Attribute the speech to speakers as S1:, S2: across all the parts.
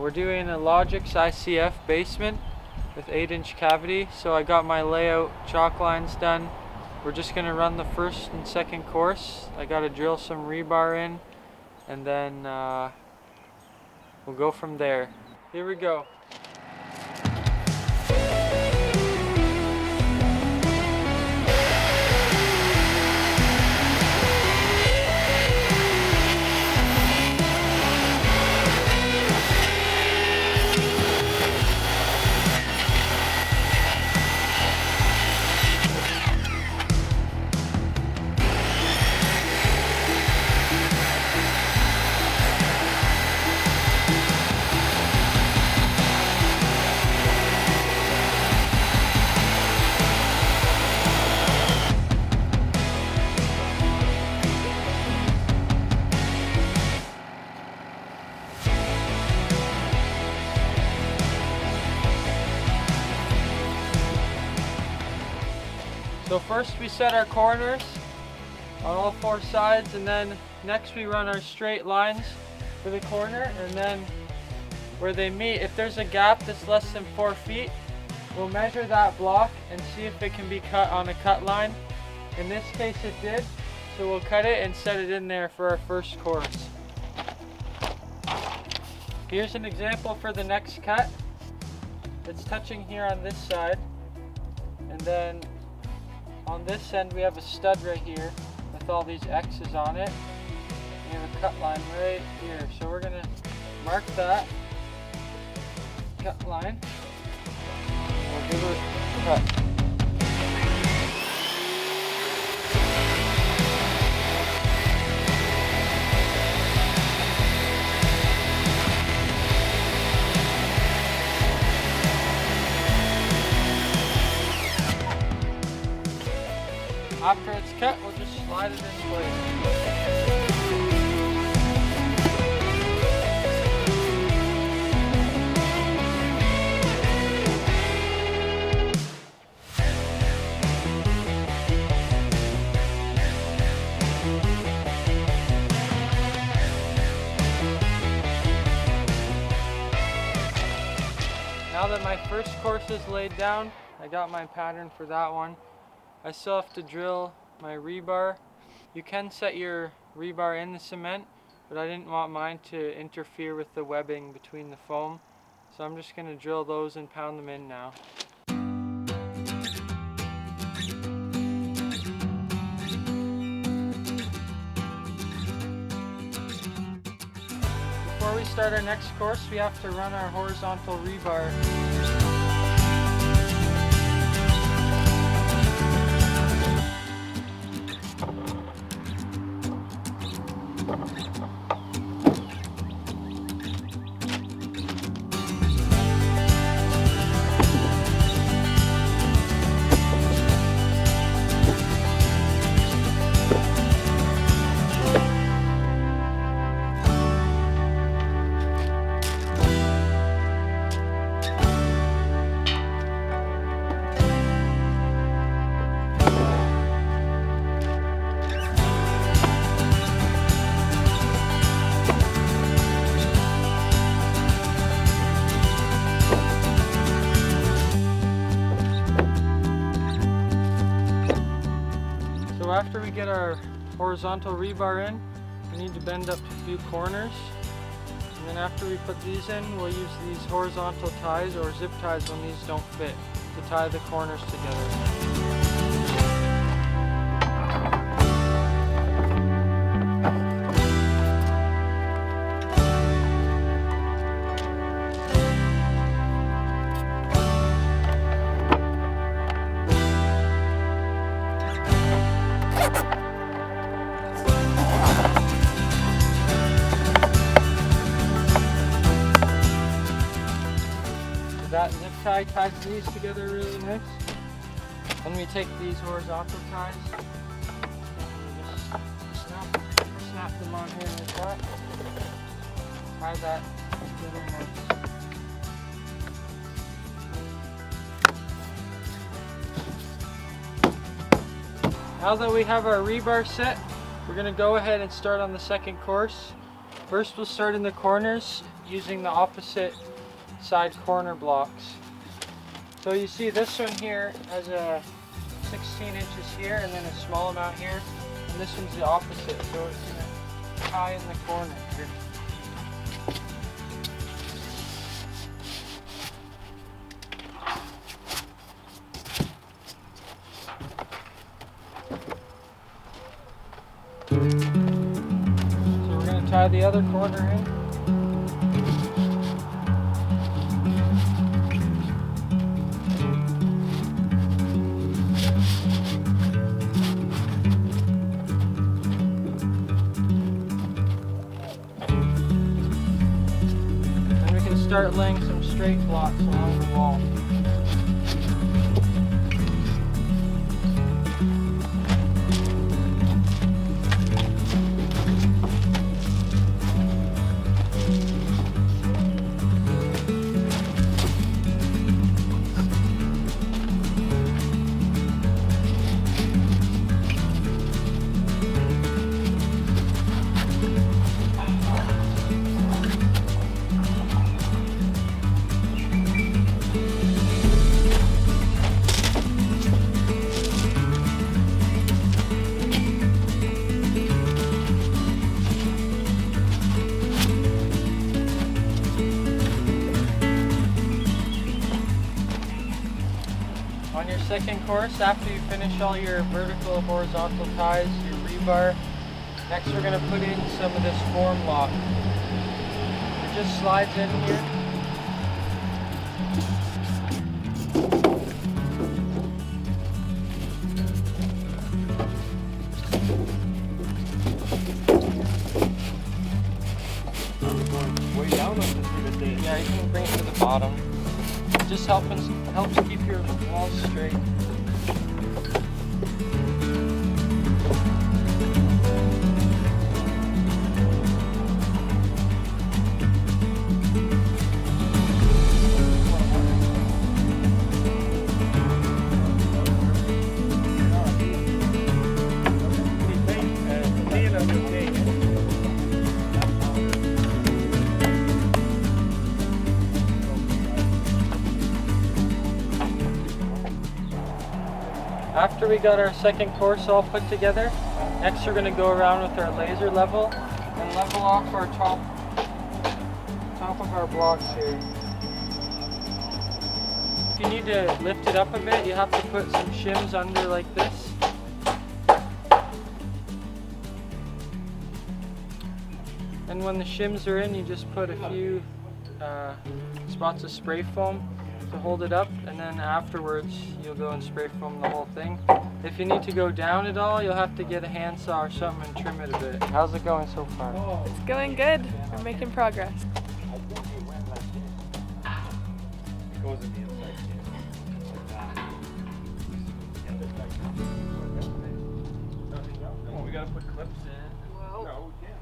S1: We're doing a Logix ICF basement with 8-inch cavity. So I got my layout chalk lines done. We're just going to run the first and second course. I got to drill some rebar in, and then we'll go from there. Here we go. So first we set our corners on all 4 sides, and then next we run our straight lines for the corner, and then where they meet, if there's a gap that's less than 4 feet, we'll measure that block and see if it can be cut on a cut line. In this case it did, so we'll cut it and set it in there for our first course. Here's an example for the next cut. It's touching here on this side, and then on this end we have a stud right here with all these X's on it. We have a cut line right here, so we're going to mark that cut line. We'll give it a cut. After it's cut, we'll just slide it in place. Now that my first course is laid down, I got my pattern for that one. I still have to drill my rebar. You can set your rebar in the cement, but I didn't want mine to interfere with the webbing between the foam. So I'm just going to drill those and pound them in now. Before we start our next course, we have to run our horizontal rebar. So after we get our horizontal rebar in, we need to bend up a few corners. And then after we put these in, we'll use these horizontal ties or zip ties when these don't fit to tie the corners together. That zip tie ties these together really nice. Then we take these horizontal ties and just snap them on here like that. Tie that together nice. Now that we have our rebar set, we're going to go ahead and start on the second course. First we'll start in the corners. using the opposite side corner blocks. So you see this one here has a 16 inches here and then a small amount here, and this one's the opposite, so it's going to tie in the corner here. So we're going to tie the other corner in. Start laying some straight blocks along the wall. On your second course, after you finish all your vertical, horizontal ties, your rebar, next we're going to put in some of this form lock. It just slides in here.
S2: Way down on this thing.
S1: Yeah, you can bring it to the bottom. It just helps keep your walls straight. After we got our second course all put together, next we're going to go around with our laser level and level off our top of our blocks here. If you need to lift it up a bit, you have to put some shims under like this. And when the shims are in, you just put a few spots of spray foam to hold it up, and then afterwards you'll go and spray foam the whole thing. If you need to go down at all, you'll have to get a handsaw or something and trim it a bit. How's it going so far?
S3: It's going good. We're making progress.
S2: It goes in the inside too. Oh, we gotta put clips in.
S3: Whoa.
S2: No, we can't.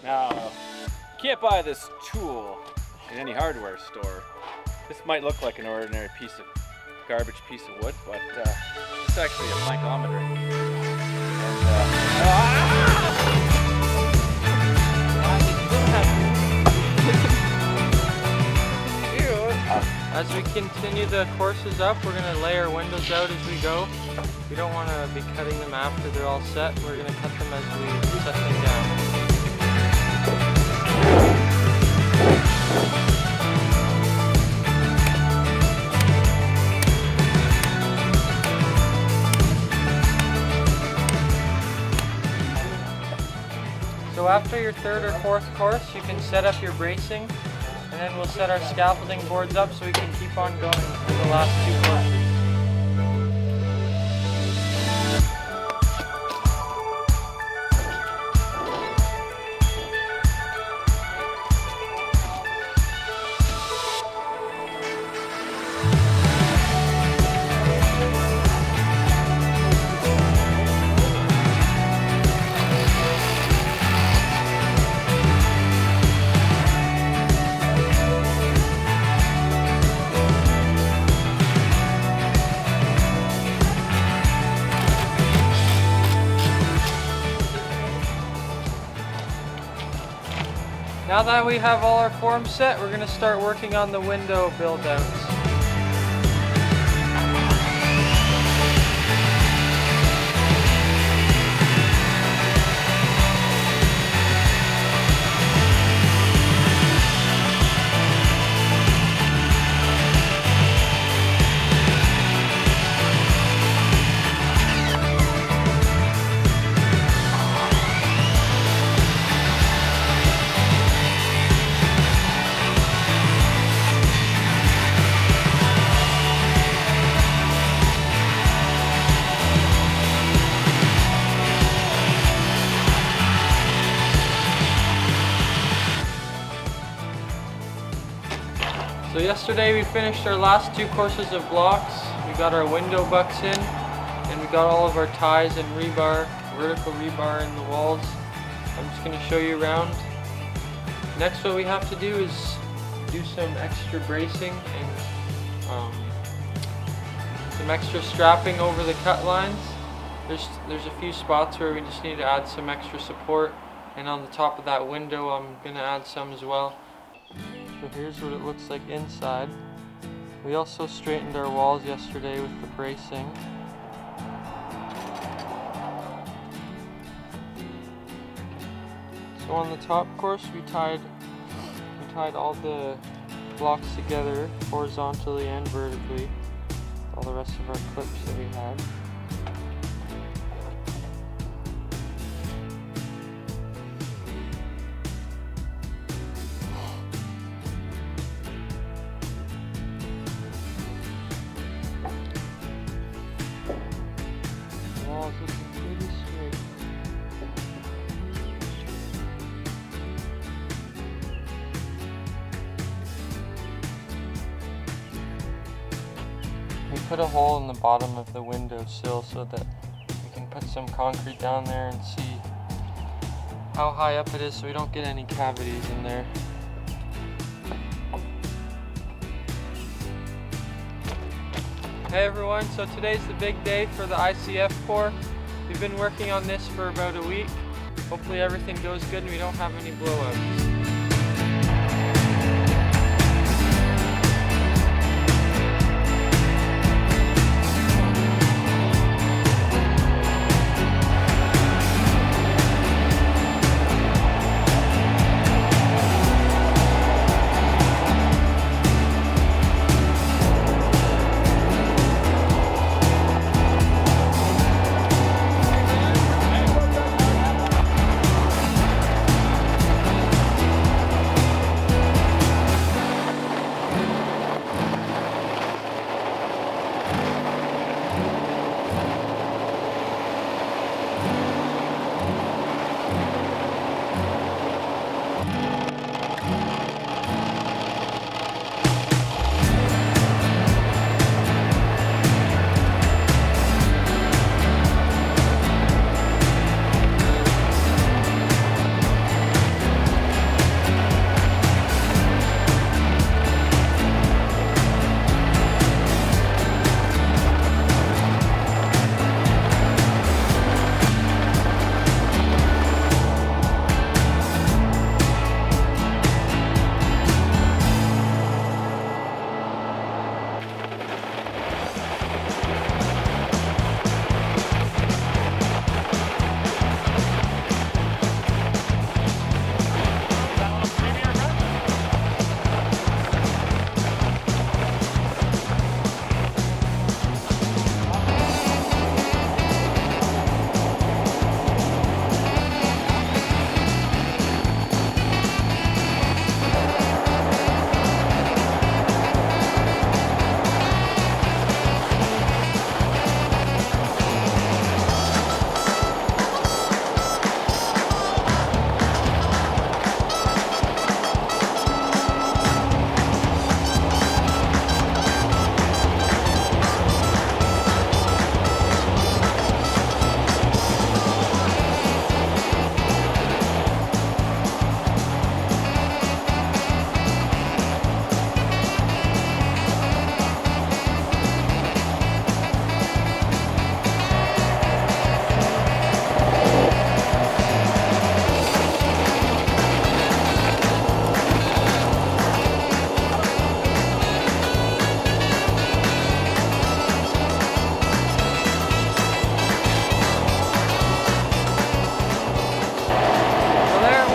S2: Now, you can't buy this tool in any hardware store. This might look like an ordinary garbage piece of wood, but it's actually a plankometer.
S1: As we continue the courses up, we're going to lay our windows out as we go. We don't want to be cutting them after they're all set. We're going to cut them as we set them down. So after your third or fourth course, you can set up your bracing, and then we'll set our scaffolding boards up so we can keep on going for the last two courses. Now that we have all our forms set, we're going to start working on the window build-outs. So yesterday we finished our last 2 courses of blocks. We got our window bucks in, and we got all of our ties and rebar, vertical rebar in the walls. I'm just going to show you around. Next, what we have to do is do some extra bracing and some extra strapping over the cut lines. There's a few spots where we just need to add some extra support, and on the top of that window I'm going to add some as well. So here's what it looks like inside. We also straightened our walls yesterday with the bracing. So on the top course we tied all the blocks together horizontally and vertically. All the rest of our clips that we had. Walls looking pretty straight. We put a hole in the bottom of the window sill so that we can put some concrete down there and see how high up it is so we don't get any cavities in there. Hey everyone, so today's the big day for the ICF pour. We've been working on this for about a week. Hopefully everything goes good and we don't have any blowouts.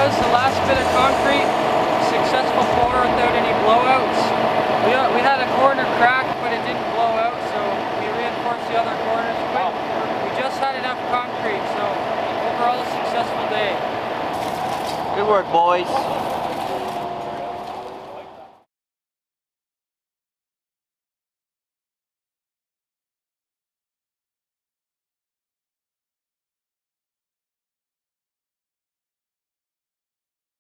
S1: was, the last bit of concrete, successful pour without any blowouts. We had a corner crack, but it didn't blow out, so we reinforced the other corners quick. We just had enough concrete, so overall a successful day.
S4: Good work, boys.